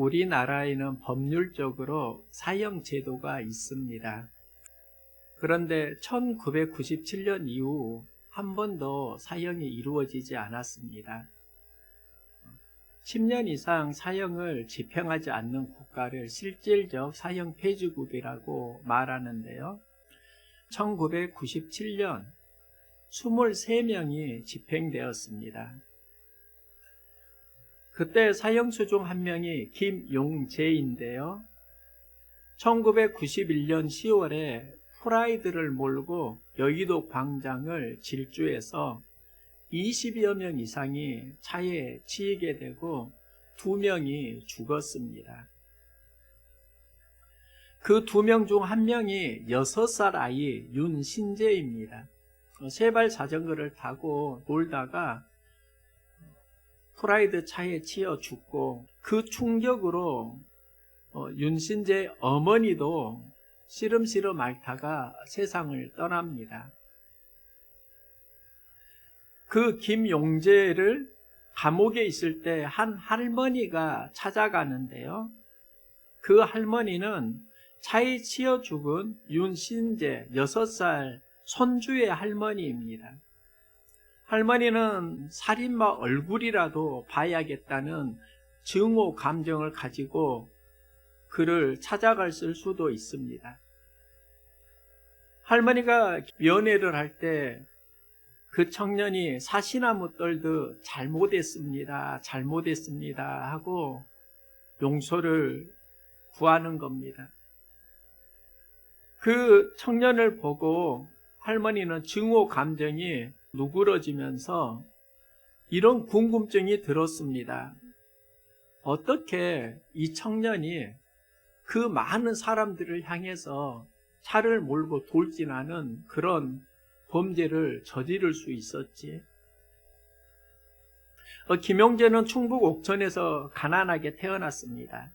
우리나라에는 법률적으로 사형 제도가 있습니다. 그런데 1997년 이후 한 번도 사형이 이루어지지 않았습니다. 10년 이상 사형을 집행하지 않는 국가를 실질적 사형 폐지국이라고 말하는데요. 1997년 23명이 집행되었습니다. 그때 사형수 중 한 명이 김용재인데요. 1991년 10월에 프라이드를 몰고 여의도 광장을 질주해서 20여 명 이상이 차에 치이게 되고 2명이 죽었습니다. 그 2명 중 한 명이 6살 아이 윤신재입니다. 세발 자전거를 타고 놀다가 프라이드 차에 치여 죽고, 그 충격으로 윤신재 어머니도 시름시름 앓다가 세상을 떠납니다. 그 김용재를 감옥에 있을 때 한 할머니가 찾아가는데요. 그 할머니는 차에 치여 죽은 윤신재 6살 손주의 할머니입니다. 할머니는 살인마 얼굴이라도 봐야겠다는 증오 감정을 가지고 그를 찾아갔을 수도 있습니다. 할머니가 면회를 할 때 그 청년이 사시나무 떨듯 잘못했습니다 하고 용서를 구하는 겁니다. 그 청년을 보고 할머니는 증오 감정이 누그러지면서 이런 궁금증이 들었습니다. 어떻게 이 청년이 그 많은 사람들을 향해서 차를 몰고 돌진하는 그런 범죄를 저지를 수 있었지? 김용재는 충북 옥천에서 가난하게 태어났습니다.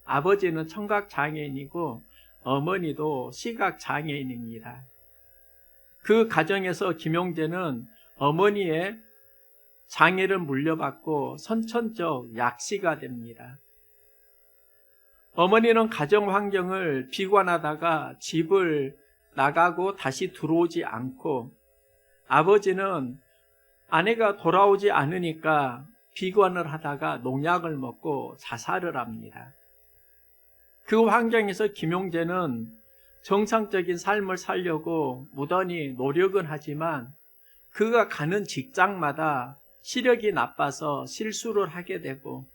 아버지는 청각장애인이고 어머니도 시각장애인입니다. 그 가정에서 김용재는 어머니의 장애를 물려받고 선천적 약시가 됩니다. 어머니는 가정 환경을 비관하다가 집을 나가고 다시 들어오지 않고, 아버지는 아내가 돌아오지 않으니까 비관을 하다가 농약을 먹고 자살을 합니다. 그 환경에서 김용재는 정상적인 삶을 살려고 무던히 노력은 하지만 그가 가는 직장마다 시력이 나빠서 실수를 하게 되고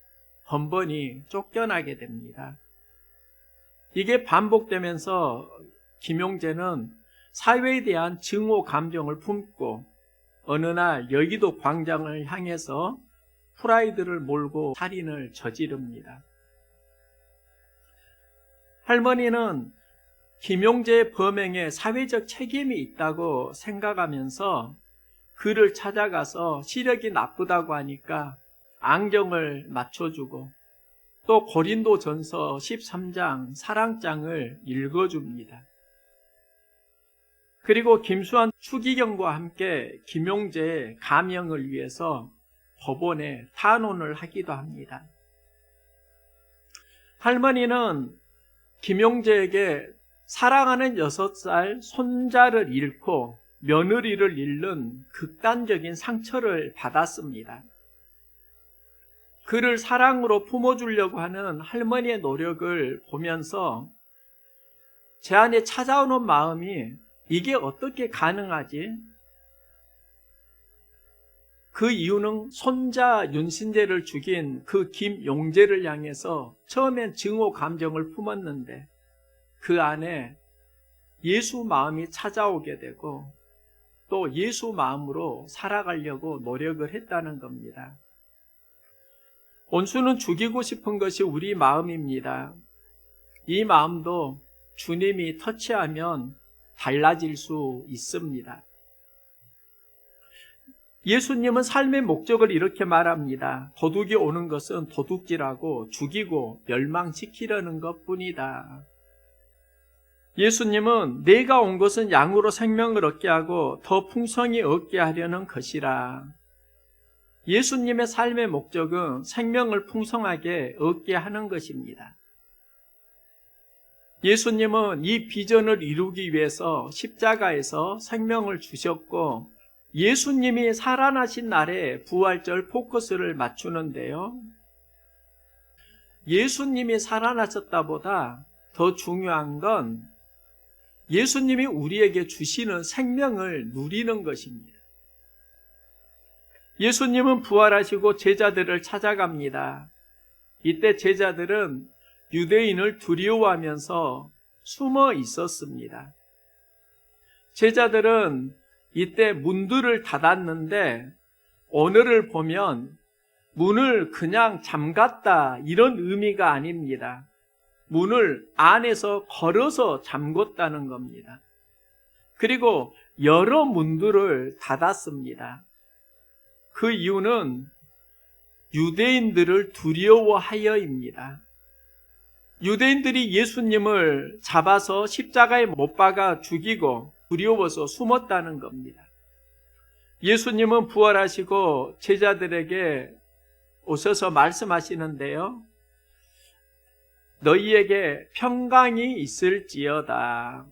번번이 쫓겨나게 됩니다. 이게 반복되면서 김용재는 사회에 대한 증오 감정을 품고 어느 날 여의도 광장을 향해서 프라이드를 몰고 살인을 저지릅니다. 할머니는 김용재의 범행에 사회적 책임이 있다고 생각하면서 그를 찾아가서 시력이 나쁘다고 하니까 안경을 맞춰주고 또 고린도전서 13장 사랑장을 읽어줍니다. 그리고 김수환 추기경과 함께 김용재의 감형을 위해서 법원에 탄원을 하기도 합니다. 할머니는 김용재에게 사랑하는 6살 손자를 잃고 며느리를 잃는 극단적인 상처를 받았습니다. 그를 사랑으로 품어주려고 하는 할머니의 노력을 보면서 제 안에 찾아오는 마음이 이게 어떻게 가능하지? 그 이유는 손자 윤신재를 죽인 그 김용재를 향해서 처음엔 증오 감정을 품었는데 그 안에 예수 마음이 찾아오게 되고 또 예수 마음으로 살아가려고 노력을 했다는 겁니다. 원수는 죽이고 싶은 것이 우리 마음입니다. 이 마음도 주님이 터치하면 달라질 수 있습니다. 예수님은 삶의 목적을 이렇게 말합니다. 도둑이 오는 것은 도둑질하고 죽이고 멸망시키려는 것뿐이다. 예수님은 내가 온 것은 양으로 생명을 얻게 하고 더 풍성히 얻게 하려는 것이라. 예수님의 삶의 목적은 생명을 풍성하게 얻게 하는 것입니다. 예수님은 이 비전을 이루기 위해서 십자가에서 생명을 주셨고, 예수님이 살아나신 날에 부활절 포커스를 맞추는데요. 예수님이 살아나셨다보다 더 중요한 건 예수님이 우리에게 주시는 생명을 누리는 것입니다. 예수님은 부활하시고 제자들을 찾아갑니다. 이때 제자들은 유대인을 두려워하면서 숨어 있었습니다. 제자들은 이때 문들을 닫았는데 오늘을 보면 문을 그냥 잠갔다 이런 의미가 아닙니다. 문을 안에서 걸어서 잠궜다는 겁니다. 그리고 여러 문들을 닫았습니다. 그 이유는 유대인들을 두려워하여입니다. 유대인들이 예수님을 잡아서 십자가에 못 박아 죽이고 두려워서 숨었다는 겁니다. 예수님은 부활하시고 제자들에게 오셔서 말씀하시는데요. 너희에게 평강이 있을지어다.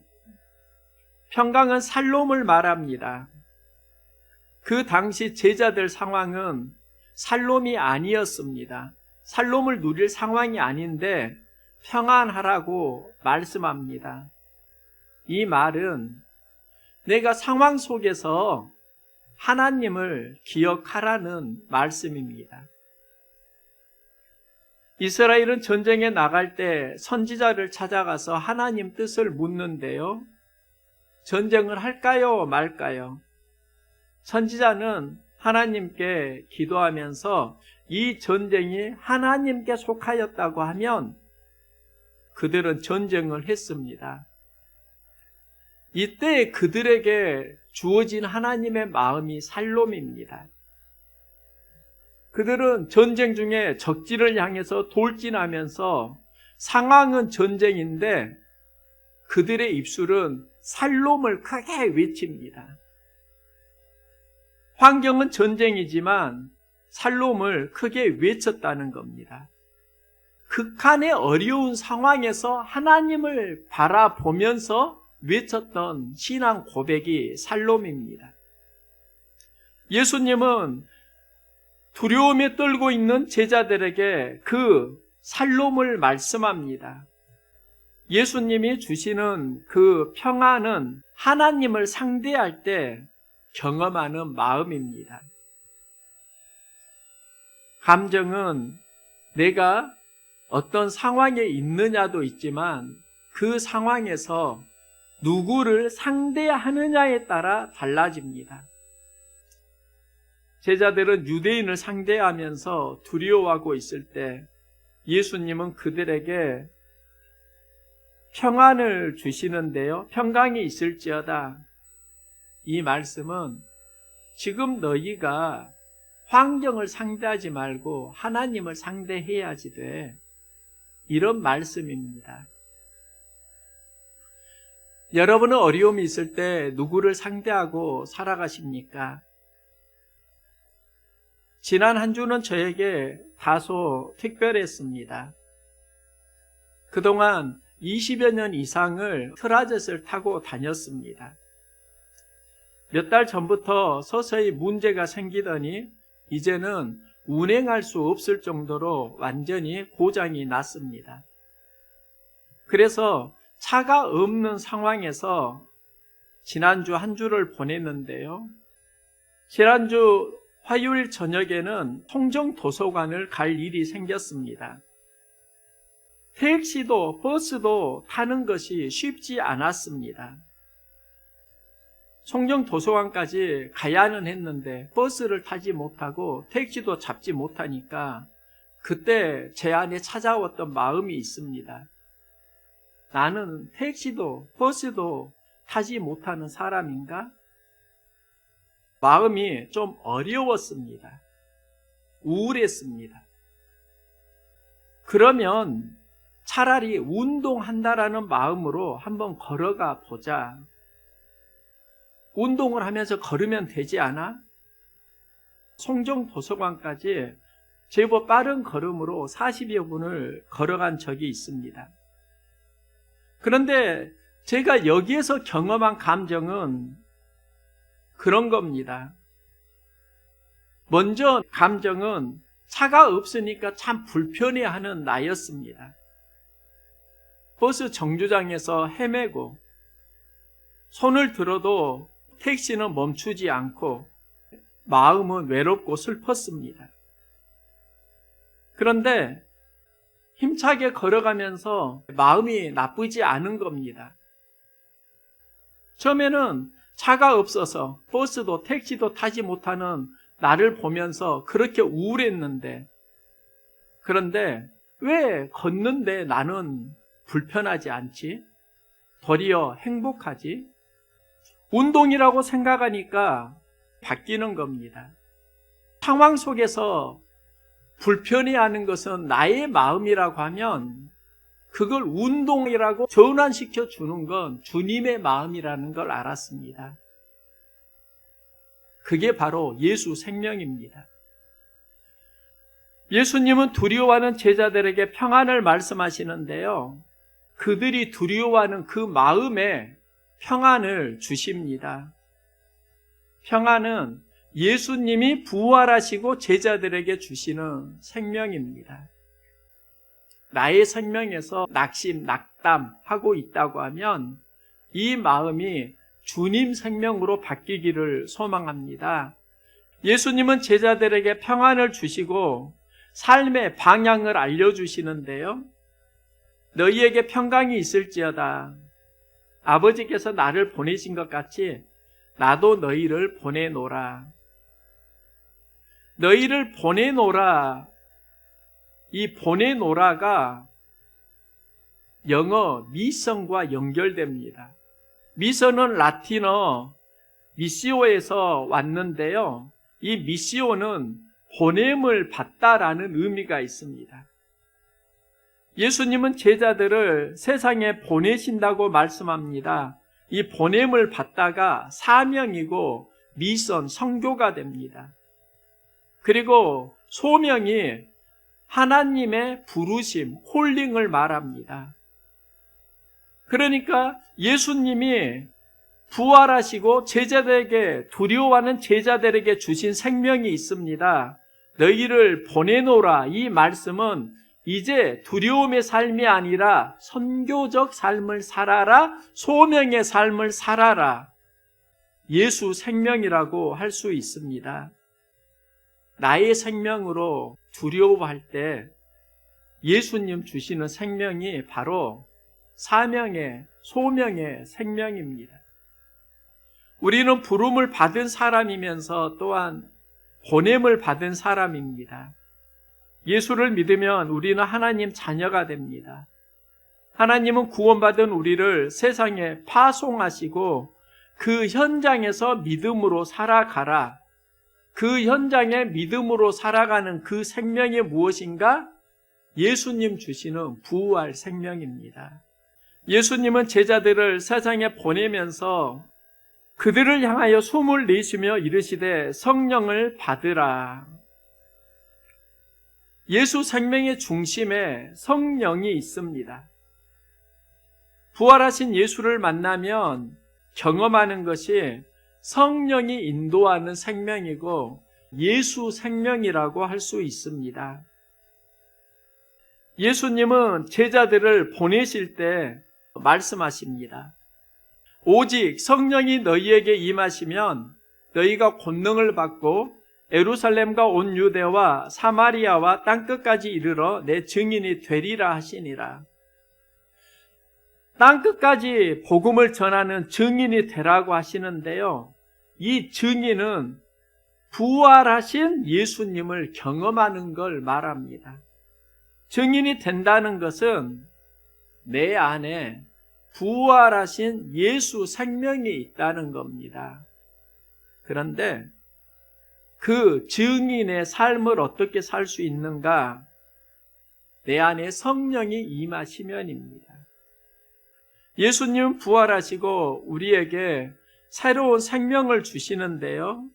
평강은 샬롬을 말합니다. 그 당시 제자들 상황은 샬롬이 아니었습니다. 샬롬을 누릴 상황이 아닌데 평안하라고 말씀합니다. 이 말은 내가 상황 속에서 하나님을 기억하라는 말씀입니다. 이스라엘은 전쟁에 나갈 때 선지자를 찾아가서 하나님 뜻을 묻는데요. 전쟁을 할까요, 말까요? 선지자는 하나님께 기도하면서 이 전쟁이 하나님께 속하였다고 하면 그들은 전쟁을 했습니다. 이때 그들에게 주어진 하나님의 마음이 샬롬입니다. 그들은 전쟁 중에 적지를 향해서 돌진하면서 상황은 전쟁인데 그들의 입술은 샬롬을 크게 외칩니다. 환경은 전쟁이지만 샬롬을 크게 외쳤다는 겁니다. 극한의 어려운 상황에서 하나님을 바라보면서 외쳤던 신앙 고백이 샬롬입니다. 예수님은 두려움에 떨고 있는 제자들에게 그 샬롬을 말씀합니다. 예수님이 주시는 그 평안은 하나님을 상대할 때 경험하는 마음입니다. 감정은 내가 어떤 상황에 있느냐도 있지만 그 상황에서 누구를 상대하느냐에 따라 달라집니다. 제자들은 유대인을 상대하면서 두려워하고 있을 때 예수님은 그들에게 평안을 주시는데요. 평강이 있을지어다. 이 말씀은 지금 너희가 환경을 상대하지 말고 하나님을 상대해야지 돼. 이런 말씀입니다. 여러분은 어려움이 있을 때 누구를 상대하고 살아가십니까? 지난 한 주는 저에게 다소 특별했습니다. 그동안 20여 년 이상을 트라젯을 타고 다녔습니다. 몇 달 전부터 서서히 문제가 생기더니 이제는 운행할 수 없을 정도로 완전히 고장이 났습니다. 그래서 차가 없는 상황에서 지난주 한 주를 보냈는데요. 지난주 화요일 저녁에는 통정도서관을 갈 일이 생겼습니다. 택시도 버스도 타는 것이 쉽지 않았습니다. 송정도서관까지 가야는 했는데 버스를 타지 못하고 택시도 잡지 못하니까 그때 제 안에 찾아왔던 마음이 있습니다. 나는 택시도 버스도 타지 못하는 사람인가? 마음이 좀 어려웠습니다. 우울했습니다. 그러면 차라리 운동한다라는 마음으로 한번 걸어가 보자. 운동을 하면서 걸으면 되지 않아? 송정 도서관까지 제법 빠른 걸음으로 40여 분을 걸어간 적이 있습니다. 그런데 제가 여기에서 경험한 감정은 그런 겁니다. 먼저 감정은 차가 없으니까 참 불편해하는 나였습니다. 버스 정류장에서 헤매고 손을 들어도 택시는 멈추지 않고 마음은 외롭고 슬펐습니다. 그런데 힘차게 걸어가면서 마음이 나쁘지 않은 겁니다. 처음에는 차가 없어서 버스도 택시도 타지 못하는 나를 보면서 그렇게 우울했는데, 그런데 왜 걷는데 나는 불편하지 않지? 도리어 행복하지? 운동이라고 생각하니까 바뀌는 겁니다. 상황 속에서 불편해하는 것은 나의 마음이라고 하면 그걸 운동이라고 전환시켜 주는 건 주님의 마음이라는 걸 알았습니다. 그게 바로 예수 생명입니다. 예수님은 두려워하는 제자들에게 평안을 말씀하시는데요. 그들이 두려워하는 그 마음에 평안을 주십니다. 평안은 예수님이 부활하시고 제자들에게 주시는 생명입니다. 나의 생명에서 낙심, 낙담하고 있다고 하면 이 마음이 주님 생명으로 바뀌기를 소망합니다. 예수님은 제자들에게 평안을 주시고 삶의 방향을 알려주시는데요. 너희에게 평강이 있을지어다. 아버지께서 나를 보내신 것 같이 나도 너희를 보내노라. 너희를 보내노라. 이 보내노라가 영어 미션과 연결됩니다. 미션은 라틴어 미시오에서 왔는데요. 이 미시오는 보냄을 받다라는 의미가 있습니다. 예수님은 제자들을 세상에 보내신다고 말씀합니다. 이 보냄을 받다가 사명이고 미션, 선교가 됩니다. 그리고 소명이 하나님의 부르심, 콜링을 말합니다. 그러니까 예수님이 부활하시고 제자들에게, 두려워하는 제자들에게 주신 생명이 있습니다. 너희를 보내노라. 이 말씀은 이제 두려움의 삶이 아니라 선교적 삶을 살아라, 소명의 삶을 살아라. 예수 생명이라고 할 수 있습니다. 나의 생명으로 두려워할 때 예수님 주시는 생명이 바로 사명의, 소명의 생명입니다. 우리는 부름을 받은 사람이면서 또한 보냄을 받은 사람입니다. 예수를 믿으면 우리는 하나님 자녀가 됩니다. 하나님은 구원받은 우리를 세상에 파송하시고 그 현장에서 믿음으로 살아가라. 그 현장에 믿음으로 살아가는 그 생명이 무엇인가? 예수님 주시는 부활 생명입니다. 예수님은 제자들을 세상에 보내면서 그들을 향하여 숨을 내쉬며 이르시되 성령을 받으라. 예수 생명의 중심에 성령이 있습니다. 부활하신 예수를 만나면 경험하는 것이 성령이 인도하는 생명이고 예수 생명이라고 할 수 있습니다. 예수님은 제자들을 보내실 때 말씀하십니다. 오직 성령이 너희에게 임하시면 너희가 권능을 받고 예루살렘과 온 유대와 사마리아와 땅끝까지 이르러 내 증인이 되리라 하시니라. 땅끝까지 복음을 전하는 증인이 되라고 하시는데요. 이 증인은 부활하신 예수님을 경험하는 걸 말합니다. 증인이 된다는 것은 내 안에 부활하신 예수 생명이 있다는 겁니다. 그런데 그 증인의 삶을 어떻게 살 수 있는가? 내 안에 성령이 임하시면입니다. 예수님은 부활하시고 우리에게 새로운 생명을 주시는데요.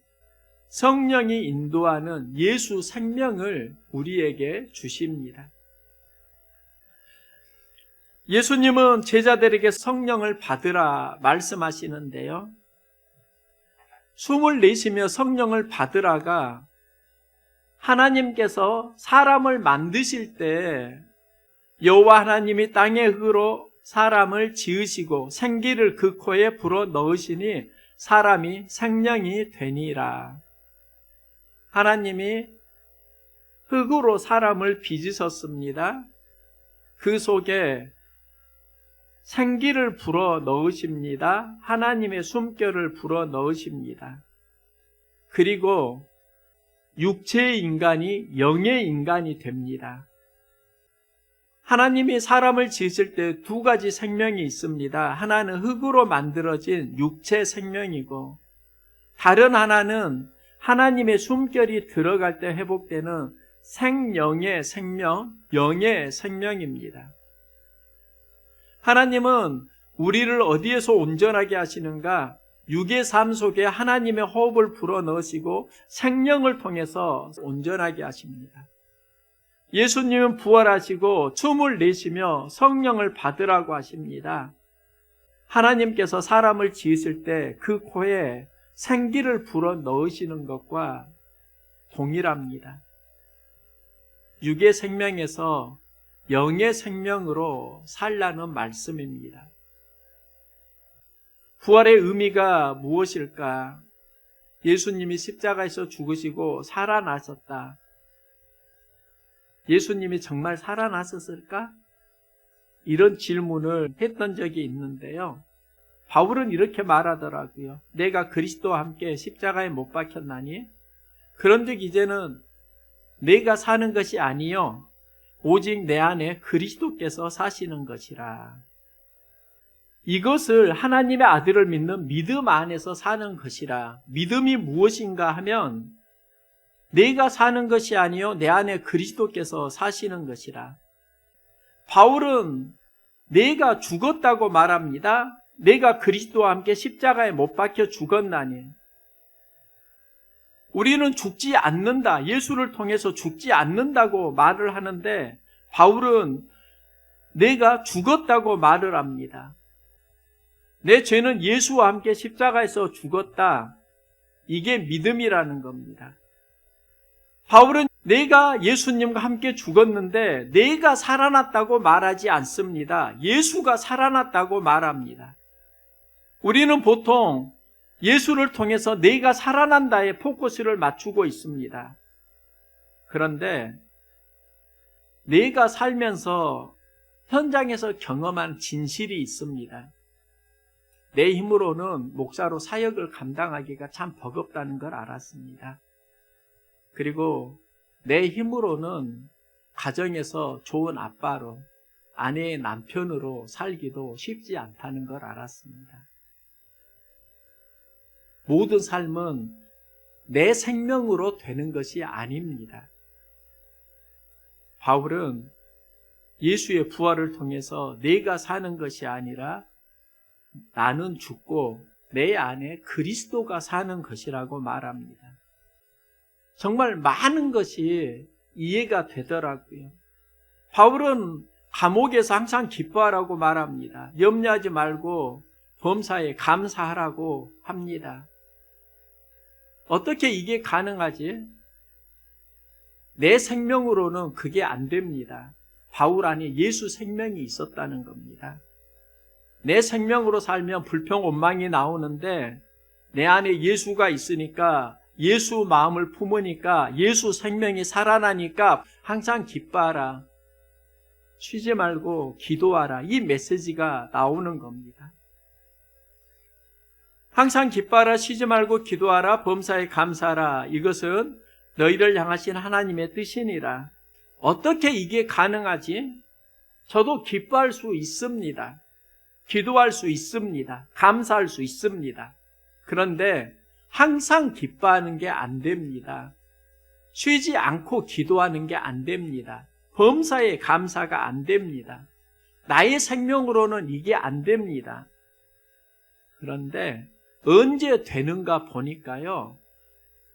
성령이 인도하는 예수 생명을 우리에게 주십니다. 예수님은 제자들에게 성령을 받으라 말씀하시는데요. 숨을 내쉬며 성령을 받으라가 하나님께서 사람을 만드실 때 여호와 하나님이 땅의 흙으로 사람을 지으시고 생기를 그 코에 불어 넣으시니 사람이 생명이 되니라. 하나님이 흙으로 사람을 빚으셨습니다. 그 속에 생기를 불어 넣으십니다. 하나님의 숨결을 불어 넣으십니다. 그리고 육체의 인간이 영의 인간이 됩니다. 하나님이 사람을 지으실 때 두 가지 생명이 있습니다. 하나는 흙으로 만들어진 육체 생명이고 다른 하나는 하나님의 숨결이 들어갈 때 회복되는 생명의 생명, 영의 생명입니다. 하나님은 우리를 어디에서 온전하게 하시는가? 육의 삶 속에 하나님의 호흡을 불어넣으시고 생명을 통해서 온전하게 하십니다. 예수님은 부활하시고 숨을 내쉬며 성령을 받으라고 하십니다. 하나님께서 사람을 지으실 때 그 코에 생기를 불어넣으시는 것과 동일합니다. 육의 생명에서 영의 생명으로 살라는 말씀입니다. 부활의 의미가 무엇일까? 예수님이 십자가에서 죽으시고 살아나셨다. 예수님이 정말 살아나셨을까? 이런 질문을 했던 적이 있는데요. 바울은 이렇게 말하더라고요. 내가 그리스도와 함께 십자가에 못 박혔나니? 그런즉 이제는 내가 사는 것이 아니요 오직 내 안에 그리스도께서 사시는 것이라. 이것을 하나님의 아들을 믿는 믿음 안에서 사는 것이라. 믿음이 무엇인가 하면 내가 사는 것이 아니요 내 안에 그리스도께서 사시는 것이라. 바울은 내가 죽었다고 말합니다. 내가 그리스도와 함께 십자가에 못 박혀 죽었나니. 우리는 죽지 않는다. 예수를 통해서 죽지 않는다고 말을 하는데 바울은 내가 죽었다고 말을 합니다. 내 죄는 예수와 함께 십자가에서 죽었다. 이게 믿음이라는 겁니다. 바울은 내가 예수님과 함께 죽었는데 내가 살아났다고 말하지 않습니다. 예수가 살아났다고 말합니다. 우리는 보통 예수를 통해서 내가 살아난다에 포커스를 맞추고 있습니다. 그런데 내가 살면서 현장에서 경험한 진실이 있습니다. 내 힘으로는 목사로 사역을 감당하기가 참 버겁다는 걸 알았습니다. 그리고 내 힘으로는 가정에서 좋은 아빠로, 아내의 남편으로 살기도 쉽지 않다는 걸 알았습니다. 모든 삶은 내 생명으로 되는 것이 아닙니다. 바울은 예수의 부활을 통해서 내가 사는 것이 아니라 나는 죽고 내 안에 그리스도가 사는 것이라고 말합니다. 정말 많은 것이 이해가 되더라고요. 바울은 감옥에서 항상 기뻐하라고 말합니다. 염려하지 말고 범사에 감사하라고 합니다. 어떻게 이게 가능하지? 내 생명으로는 그게 안 됩니다. 바울 안에 예수 생명이 있었다는 겁니다. 내 생명으로 살면 불평, 원망이 나오는데 내 안에 예수가 있으니까 예수 마음을 품으니까 예수 생명이 살아나니까 항상 기뻐하라. 쉬지 말고 기도하라. 이 메시지가 나오는 겁니다. 항상 기뻐하라, 쉬지 말고 기도하라, 범사에 감사하라. 이것은 너희를 향하신 하나님의 뜻이니라. 어떻게 이게 가능하지? 저도 기뻐할 수 있습니다. 기도할 수 있습니다. 감사할 수 있습니다. 그런데 항상 기뻐하는 게 안 됩니다. 쉬지 않고 기도하는 게 안 됩니다. 범사에 감사가 안 됩니다. 나의 생명으로는 이게 안 됩니다. 그런데 언제 되는가 보니까요.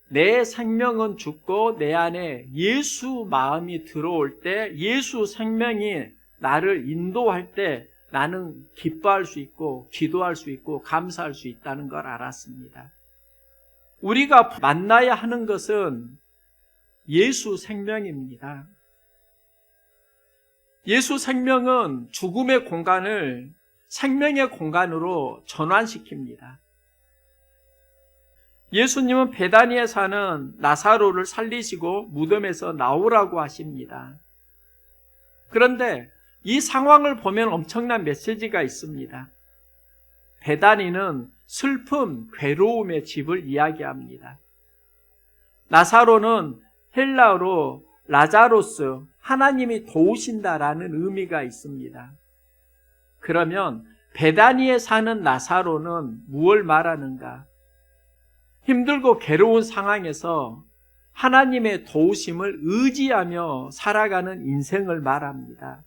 내 생명은 죽고 내 안에 예수 마음이 들어올 때, 예수 생명이 나를 인도할 때 나는 기뻐할 수 있고 기도할 수 있고 감사할 수 있다는 걸 알았습니다. 우리가 만나야 하는 것은 예수 생명입니다. 예수 생명은 죽음의 공간을 생명의 공간으로 전환시킵니다. 예수님은 베다니에 사는 나사로를 살리시고 무덤에서 나오라고 하십니다. 그런데 이 상황을 보면 엄청난 메시지가 있습니다. 베다니는 슬픔, 괴로움의 집을 이야기합니다. 나사로는 헬라어로 라자로스, 하나님이 도우신다라는 의미가 있습니다. 그러면 베다니에 사는 나사로는 무엇을 말하는가? 힘들고 괴로운 상황에서 하나님의 도우심을 의지하며 살아가는 인생을 말합니다.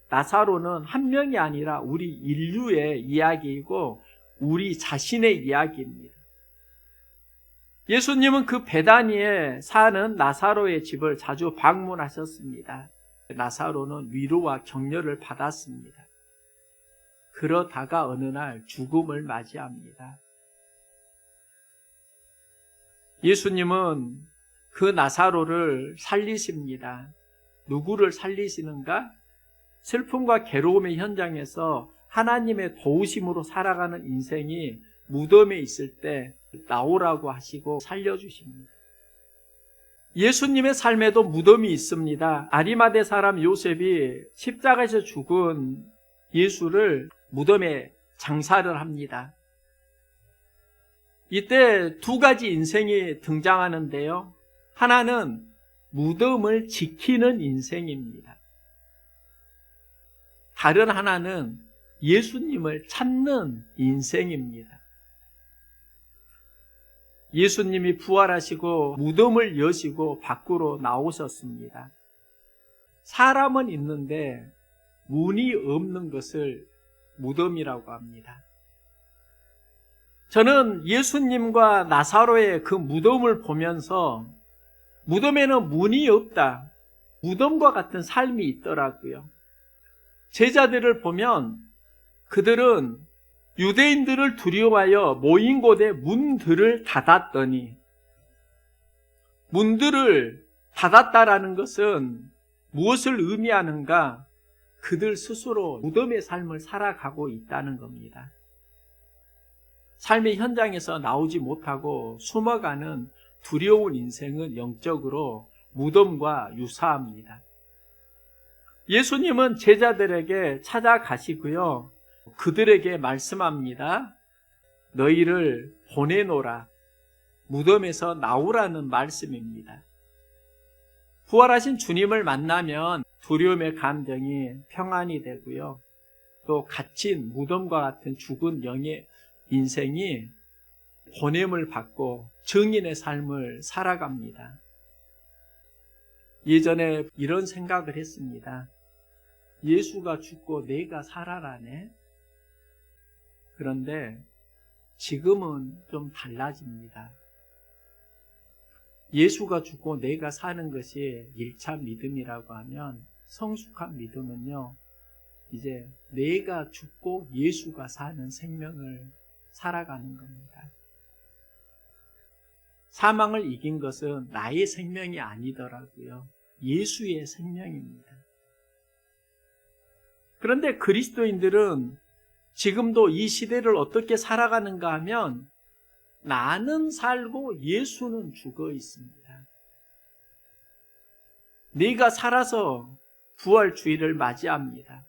나사로는 한 명이 아니라 우리 인류의 이야기이고 우리 자신의 이야기입니다. 예수님은 그 베다니에 사는 나사로의 집을 자주 방문하셨습니다. 나사로는 위로와 격려를 받았습니다. 그러다가 어느 날 죽음을 맞이합니다. 예수님은 그 나사로를 살리십니다. 누구를 살리시는가? 슬픔과 괴로움의 현장에서 하나님의 도우심으로 살아가는 인생이 무덤에 있을 때 나오라고 하시고 살려주십니다. 예수님의 삶에도 무덤이 있습니다. 아리마대 사람 요셉이 십자가에서 죽은 예수를 무덤에 장사를 합니다. 이때 두 가지 인생이 등장하는데요. 하나는 무덤을 지키는 인생입니다. 다른 하나는 예수님을 찾는 인생입니다. 예수님이 부활하시고 무덤을 여시고 밖으로 나오셨습니다. 사람은 있는데 문이 없는 것을 무덤이라고 합니다. 저는 예수님과 나사로의 그 무덤을 보면서 무덤에는 문이 없다. 무덤과 같은 삶이 있더라고요. 제자들을 보면 그들은 유대인들을 두려워하여 모인 곳에 문들을 닫았더니, 문들을 닫았다라는 것은 무엇을 의미하는가? 그들 스스로 무덤의 삶을 살아가고 있다는 겁니다. 삶의 현장에서 나오지 못하고 숨어가는 두려운 인생은 영적으로 무덤과 유사합니다. 예수님은 제자들에게 찾아가시고요. 그들에게 말씀합니다. 너희를 보내노라. 무덤에서 나오라는 말씀입니다. 부활하신 주님을 만나면 두려움의 감정이 평안이 되고요. 또 갇힌 무덤과 같은 죽은 영의 인생이 보냄을 받고 증인의 삶을 살아갑니다. 예전에 이런 생각을 했습니다. 예수가 죽고 내가 살아나네? 그런데 지금은 좀 달라집니다. 예수가 죽고 내가 사는 것이 1차 믿음이라고 하면 성숙한 믿음은요, 이제 내가 죽고 예수가 사는 생명을 살아가는 겁니다. 사망을 이긴 것은 나의 생명이 아니더라고요. 예수의 생명입니다. 그런데 그리스도인들은 지금도 이 시대를 어떻게 살아가는가 하면 나는 살고 예수는 죽어 있습니다. 네가 살아서 부활주의를 맞이합니다.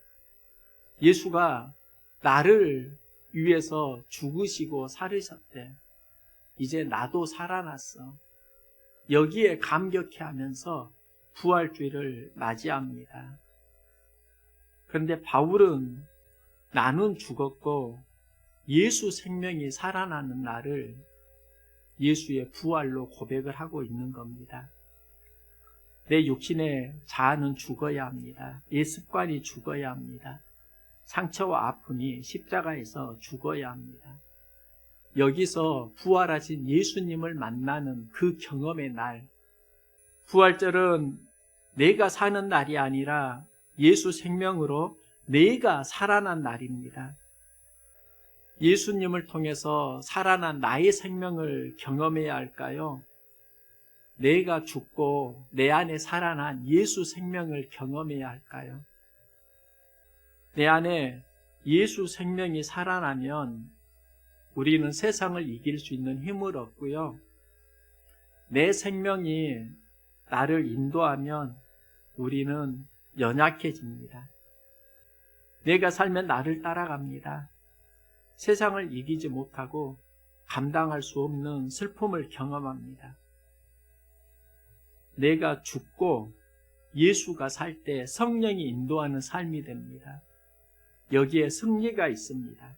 예수가 나를 위해서 죽으시고 살으셨대. 이제 나도 살아났어. 여기에 감격해하면서 부활주의를 맞이합니다. 그런데 바울은 나는 죽었고 예수 생명이 살아나는 나를 예수의 부활로 고백을 하고 있는 겁니다. 내 육신의 자아는 죽어야 합니다. 옛 습관이 죽어야 합니다. 상처와 아픔이 십자가에서 죽어야 합니다. 여기서 부활하신 예수님을 만나는 그 경험의 날, 부활절은 내가 사는 날이 아니라 예수 생명으로 내가 살아난 날입니다. 예수님을 통해서 살아난 나의 생명을 경험해야 할까요? 내가 죽고 내 안에 살아난 예수 생명을 경험해야 할까요? 내 안에 예수 생명이 살아나면 우리는 세상을 이길 수 있는 힘을 얻고요. 내 생명이 나를 인도하면 우리는 연약해집니다. 내가 살면 나를 따라갑니다. 세상을 이기지 못하고 감당할 수 없는 슬픔을 경험합니다. 내가 죽고 예수가 살 때 성령이 인도하는 삶이 됩니다. 여기에 승리가 있습니다.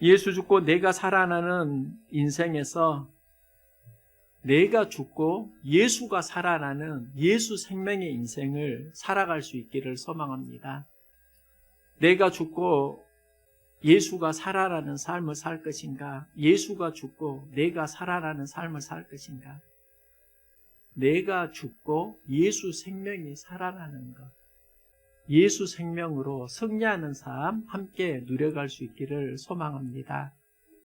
예수 죽고 내가 살아나는 인생에서 내가 죽고 예수가 살아나는 예수 생명의 인생을 살아갈 수 있기를 소망합니다. 내가 죽고 예수가 살아나는 삶을 살 것인가? 예수가 죽고 내가 살아나는 삶을 살 것인가? 내가 죽고 예수 생명이 살아나는 것, 예수 생명으로 승리하는 삶 함께 누려갈 수 있기를 소망합니다.